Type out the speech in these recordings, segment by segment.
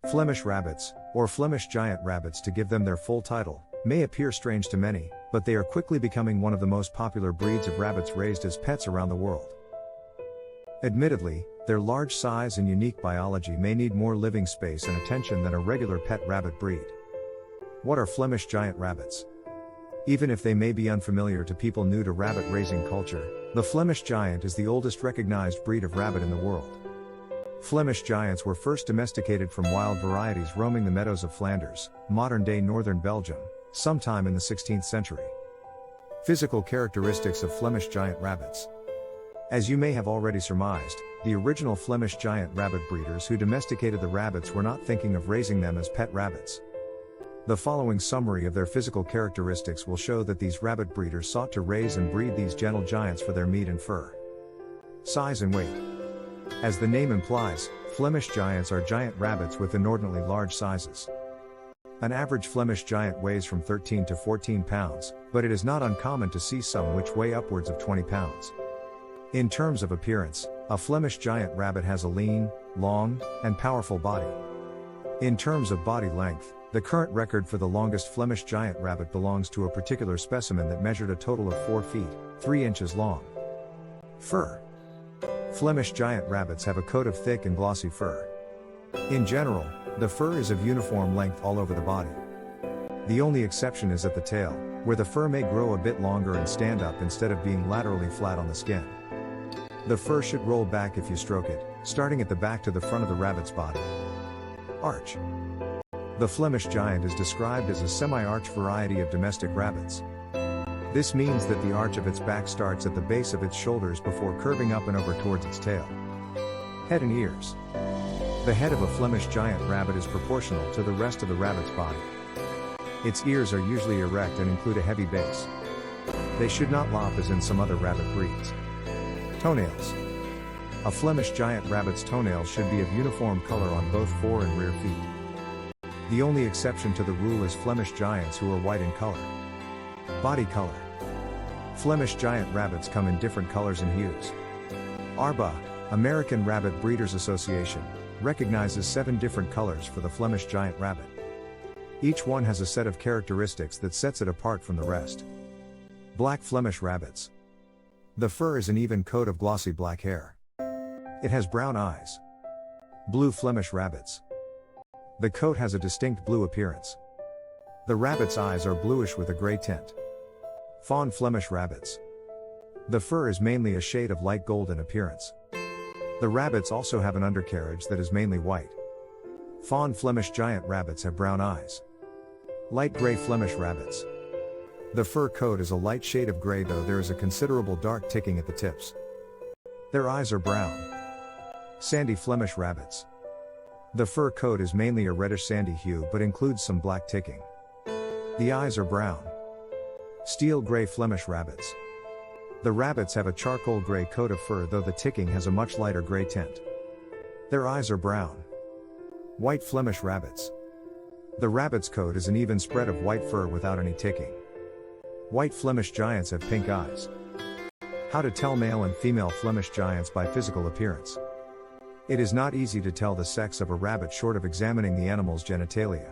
Flemish rabbits, or Flemish giant rabbits to give them their full title, may appear strange to many, but they are quickly becoming one of the most popular breeds of rabbits raised as pets around the world. Admittedly, their large size and unique biology may need more living space and attention than a regular pet rabbit breed. What are Flemish giant rabbits? Even if they may be unfamiliar to people new to rabbit raising culture, the Flemish giant is the oldest recognized breed of rabbit in the world. Flemish giants were first domesticated from wild varieties roaming the meadows of Flanders, modern-day northern Belgium, sometime in the 16th century. Physical characteristics of Flemish giant rabbits. As you may have already surmised, the original Flemish giant rabbit breeders who domesticated the rabbits were not thinking of raising them as pet rabbits. The following summary of their physical characteristics will show that these rabbit breeders sought to raise and breed these gentle giants for their meat and fur. Size and weight. As the name implies, Flemish giants are giant rabbits with inordinately large sizes. An average Flemish giant weighs from 13 to 14 pounds, but it is not uncommon to see some which weigh upwards of 20 pounds. In terms of appearance, a Flemish giant rabbit has a lean, long, and powerful body. In terms of body length, the current record for the longest Flemish giant rabbit belongs to a particular specimen that measured a total of 4 feet, 3 inches long. Fur. Flemish giant rabbits have a coat of thick and glossy fur. In general, the fur is of uniform length all over the body. The only exception is at the tail, where the fur may grow a bit longer and stand up instead of being laterally flat on the skin. The fur should roll back if you stroke it, starting at the back to the front of the rabbit's body. Arch. The Flemish giant is described as a semi-arch variety of domestic rabbits. This means that the arch of its back starts at the base of its shoulders before curving up and over towards its tail. Head and ears. The head of a Flemish giant rabbit is proportional to the rest of the rabbit's body. Its ears are usually erect and include a heavy base. They should not lop as in some other rabbit breeds. Toenails. A Flemish giant rabbit's toenails should be of uniform color on both fore and rear feet. The only exception to the rule is Flemish giants who are white in color. Body color. Flemish giant rabbits come in different colors and hues. ARBA, American Rabbit Breeders Association, recognizes 7 different colors for the Flemish giant rabbit. Each one has a set of characteristics that sets it apart from the rest. Black Flemish rabbits. The fur is an even coat of glossy black hair. It has brown eyes. Blue Flemish rabbits. The coat has a distinct blue appearance. The rabbit's eyes are bluish with a gray tint. Fawn Flemish rabbits. The fur is mainly a shade of light gold in appearance. The rabbits also have an undercarriage that is mainly white. Fawn Flemish giant rabbits have brown eyes. Light gray Flemish rabbits. The fur coat is a light shade of gray, though there is a considerable dark ticking at the tips. Their eyes are brown. Sandy Flemish rabbits. The fur coat is mainly a reddish sandy hue but includes some black ticking. The eyes are brown. Steel gray Flemish rabbits. The rabbits have a charcoal gray coat of fur, though the ticking has a much lighter gray tint. Their eyes are brown. White Flemish rabbits. The rabbit's coat is an even spread of white fur without any ticking. White Flemish giants have pink eyes. How to tell male and female Flemish giants by physical appearance. It is not easy to tell the sex of a rabbit short of examining the animal's genitalia.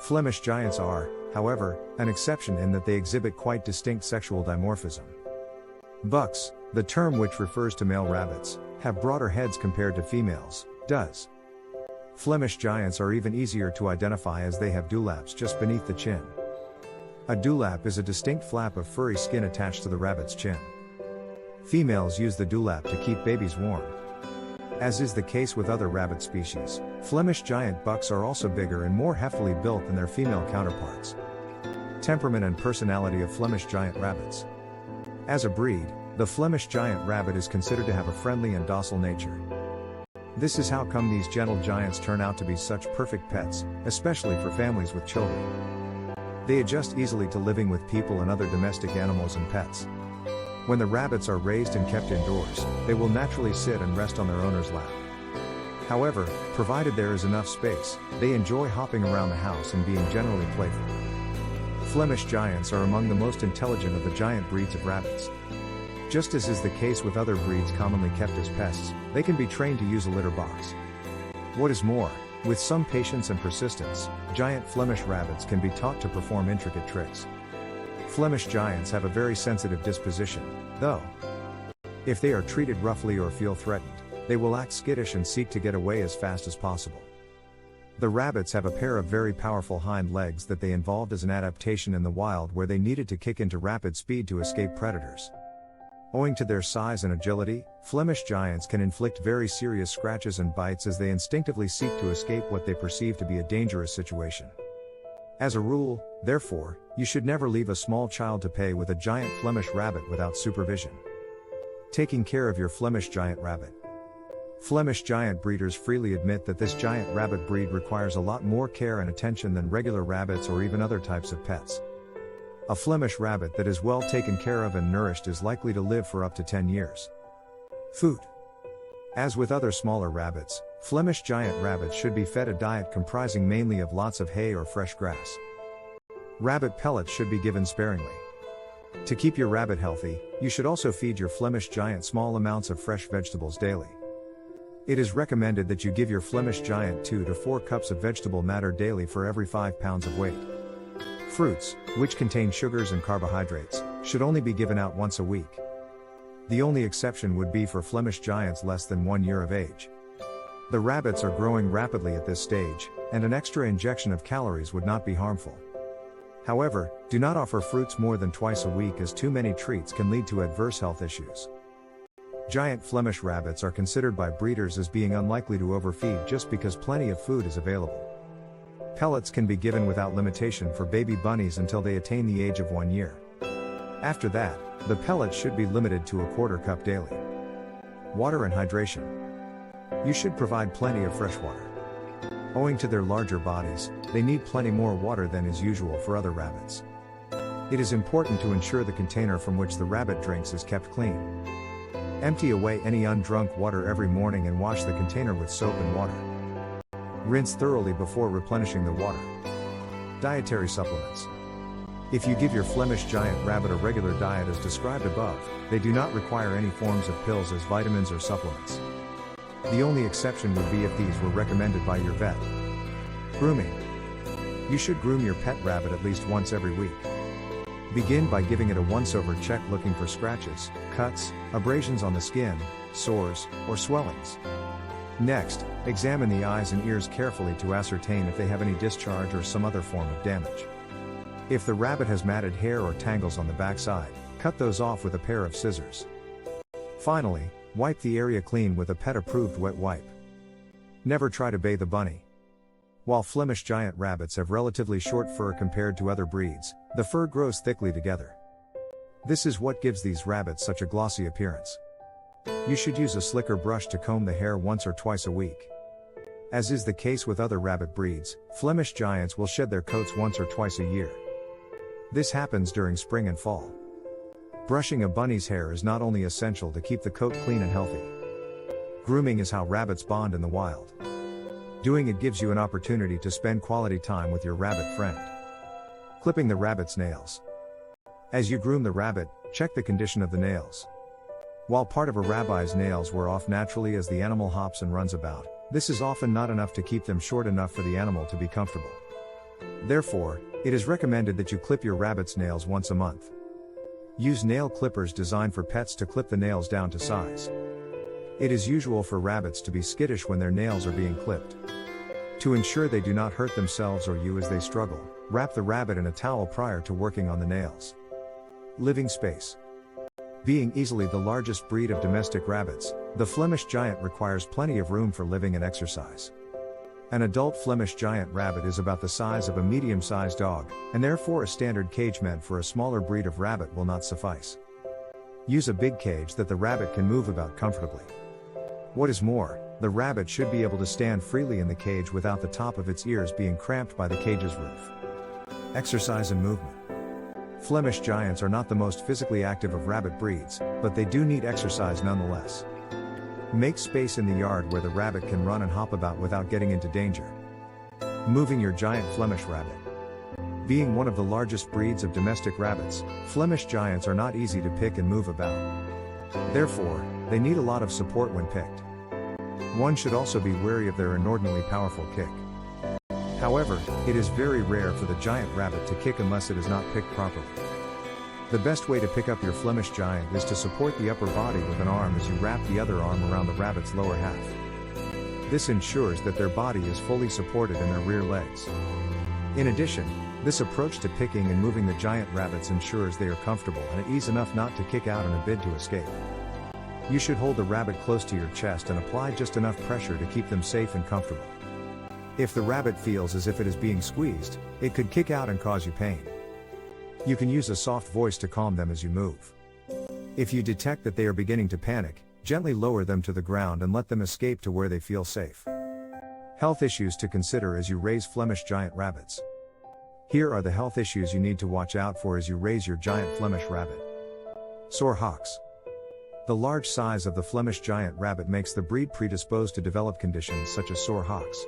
Flemish giants are, however, an exception in that they exhibit quite distinct sexual dimorphism. Bucks, the term which refers to male rabbits, have broader heads compared to females, does. Flemish giants are even easier to identify as they have dewlaps just beneath the chin. A dewlap is a distinct flap of furry skin attached to the rabbit's chin. Females use the dewlap to keep babies warm. As is the case with other rabbit species, Flemish giant bucks are also bigger and more heftily built than their female counterparts. Temperament and personality of Flemish giant rabbits. As a breed, the Flemish giant rabbit is considered to have a friendly and docile nature. This is how come these gentle giants turn out to be such perfect pets, especially for families with children. They adjust easily to living with people and other domestic animals and pets. When the rabbits are raised and kept indoors, they will naturally sit and rest on their owner's lap. However, provided there is enough space, they enjoy hopping around the house and being generally playful. Flemish giants are among the most intelligent of the giant breeds of rabbits. Just as is the case with other breeds commonly kept as pests, they can be trained to use a litter box. What is more, With some patience and persistence, giant Flemish rabbits can be taught to perform intricate tricks. Flemish giants have a very sensitive disposition, though. If they are treated roughly or feel threatened, they will act skittish and seek to get away as fast as possible. The rabbits have a pair of very powerful hind legs that they evolved as an adaptation in the wild where they needed to kick into rapid speed to escape predators. Owing to their size and agility, Flemish giants can inflict very serious scratches and bites as they instinctively seek to escape what they perceive to be a dangerous situation. As a rule, therefore, you should never leave a small child to play with a giant Flemish rabbit without supervision. Taking care of your Flemish giant rabbit. Flemish giant breeders freely admit that this giant rabbit breed requires a lot more care and attention than regular rabbits or even other types of pets. A Flemish rabbit that is well taken care of and nourished is likely to live for up to 10 years. Food. As with other smaller rabbits, Flemish giant rabbits should be fed a diet comprising mainly of lots of hay or fresh grass. Rabbit pellets should be given sparingly. To keep your rabbit healthy, you should also feed your Flemish giant small amounts of fresh vegetables daily. It is recommended that you give your Flemish giant 2 to 4 cups of vegetable matter daily for every 5 pounds of weight. Fruits, which contain sugars and carbohydrates, should only be given out once a week. The only exception would be for Flemish giants less than 1 year of age. The rabbits are growing rapidly at this stage, and an extra injection of calories would not be harmful. However, do not offer fruits more than twice a week as too many treats can lead to adverse health issues. Giant Flemish rabbits are considered by breeders as being unlikely to overfeed just because plenty of food is available. Pellets can be given without limitation for baby bunnies until they attain the age of 1 year. After that, the pellets should be limited to a quarter cup daily. Water and hydration. You should provide plenty of fresh water. Owing to their larger bodies, they need plenty more water than is usual for other rabbits. It is important to ensure the container from which the rabbit drinks is kept clean. Empty away any undrunk water every morning and wash the container with soap and water. Rinse thoroughly before replenishing the water. Dietary supplements. If you give your Flemish giant rabbit a regular diet as described above, they do not require any forms of pills as vitamins or supplements. The only exception would be if these were recommended by your vet. Grooming. You should groom your pet rabbit at least once every week. Begin by giving it a once-over check looking for scratches, cuts, abrasions on the skin, sores, or swellings. Next, examine the eyes and ears carefully to ascertain if they have any discharge or some other form of damage. If the rabbit has matted hair or tangles on the backside, cut those off with a pair of scissors. Finally, wipe the area clean with a pet-approved wet wipe. Never try to bathe a bunny. While Flemish giant rabbits have relatively short fur compared to other breeds, the fur grows thickly together. This is what gives these rabbits such a glossy appearance. You should use a slicker brush to comb the hair once or twice a week. As is the case with other rabbit breeds, Flemish giants will shed their coats once or twice a year. This happens during spring and fall. Brushing a bunny's hair is not only essential to keep the coat clean and healthy. Grooming is how rabbits bond in the wild. Doing it gives you an opportunity to spend quality time with your rabbit friend. Clipping the rabbit's nails. As you groom the rabbit, check the condition of the nails. While part of a rabbit's nails wear off naturally as the animal hops and runs about, this is often not enough to keep them short enough for the animal to be comfortable. Therefore, it is recommended that you clip your rabbit's nails once a month. Use nail clippers designed for pets to clip the nails down to size. It is usual for rabbits to be skittish when their nails are being clipped. To ensure they do not hurt themselves or you as they struggle, wrap the rabbit in a towel prior to working on the nails. Living space. Being easily the largest breed of domestic rabbits, the Flemish giant requires plenty of room for living and exercise. An adult Flemish giant rabbit is about the size of a medium-sized dog, and therefore a standard cage meant for a smaller breed of rabbit will not suffice. Use a big cage that the rabbit can move about comfortably. What is more, the rabbit should be able to stand freely in the cage without the top of its ears being cramped by the cage's roof. Exercise and movement. Flemish giants are not the most physically active of rabbit breeds, but they do need exercise nonetheless. Make space in the yard where the rabbit can run and hop about without getting into danger. Moving your giant Flemish rabbit. Being one of the largest breeds of domestic rabbits, Flemish giants are not easy to pick and move about. Therefore, they need a lot of support when picked. One should also be wary of their inordinately powerful kick. However, it is very rare for the giant rabbit to kick unless it is not picked properly. The best way to pick up your Flemish giant is to support the upper body with an arm as you wrap the other arm around the rabbit's lower half. This ensures that their body is fully supported in their rear legs. In addition, this approach to picking and moving the giant rabbits ensures they are comfortable and at ease enough not to kick out in a bid to escape. You should hold the rabbit close to your chest and apply just enough pressure to keep them safe and comfortable. If the rabbit feels as if it is being squeezed, it could kick out and cause you pain. You can use a soft voice to calm them as you move. If you detect that they are beginning to panic, gently lower them to the ground and let them escape to where they feel safe. Health issues to consider as you raise Flemish giant rabbits. Here are the health issues you need to watch out for as you raise your giant Flemish rabbit. Sore hocks. The large size of the Flemish giant rabbit makes the breed predisposed to develop conditions such as sore hocks.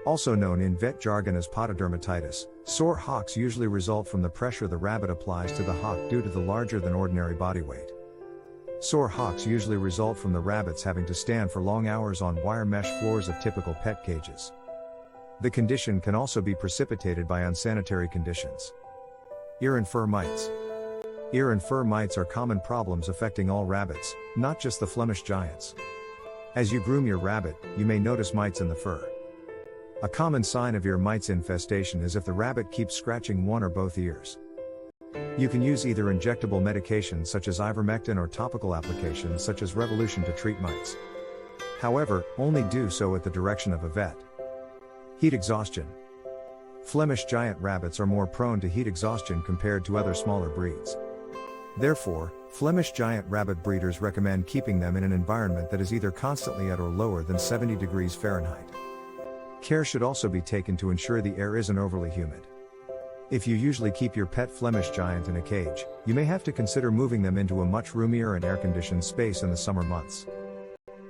Also known in vet jargon as pododermatitis, sore hocks usually result from the pressure the rabbit applies to the hock due to the larger than ordinary body weight. Sore hocks usually result from the rabbits having to stand for long hours on wire mesh floors of typical pet cages. The condition can also be precipitated by unsanitary conditions. Ear and fur mites. Ear and fur mites are common problems affecting all rabbits, not just the Flemish giants. As you groom your rabbit, you may notice mites in the fur. A common sign of ear mites infestation is if the rabbit keeps scratching one or both ears. You can use either injectable medications such as ivermectin or topical applications such as Revolution to treat mites. However, only do so at the direction of a vet. Heat exhaustion. Flemish giant rabbits are more prone to heat exhaustion compared to other smaller breeds. Therefore, Flemish giant rabbit breeders recommend keeping them in an environment that is either constantly at or lower than 70 degrees Fahrenheit. Care should also be taken to ensure the air isn't overly humid. If you usually keep your pet Flemish giant in a cage, you may have to consider moving them into a much roomier and air-conditioned space in the summer months.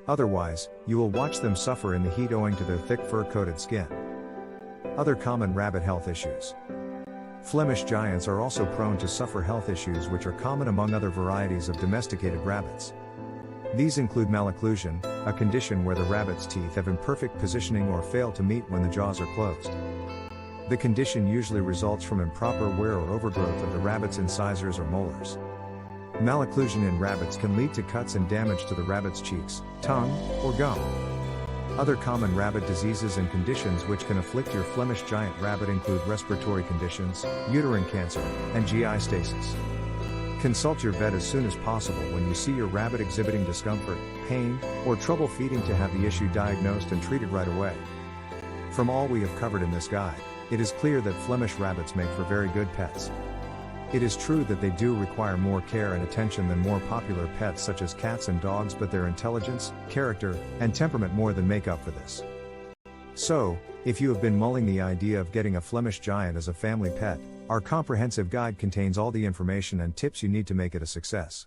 Otherwise, you will watch them suffer in the heat owing to their thick fur-coated skin. Other common rabbit health issues. Flemish giants are also prone to suffer health issues which are common among other varieties of domesticated rabbits. These include malocclusion, a condition where the rabbit's teeth have imperfect positioning or fail to meet when the jaws are closed. The condition usually results from improper wear or overgrowth of the rabbit's incisors or molars. Malocclusion in rabbits can lead to cuts and damage to the rabbit's cheeks, tongue, or gum. Other common rabbit diseases and conditions which can afflict your Flemish giant rabbit include respiratory conditions, uterine cancer, and GI stasis. Consult your vet as soon as possible when you see your rabbit exhibiting discomfort, pain, or trouble feeding to have the issue diagnosed and treated right away. From all we have covered in this guide, it is clear that Flemish rabbits make for very good pets. It is true that they do require more care and attention than more popular pets such as cats and dogs, but their intelligence, character, and temperament more than make up for this. So, if you have been mulling the idea of getting a Flemish giant as a family pet, our comprehensive guide contains all the information and tips you need to make it a success.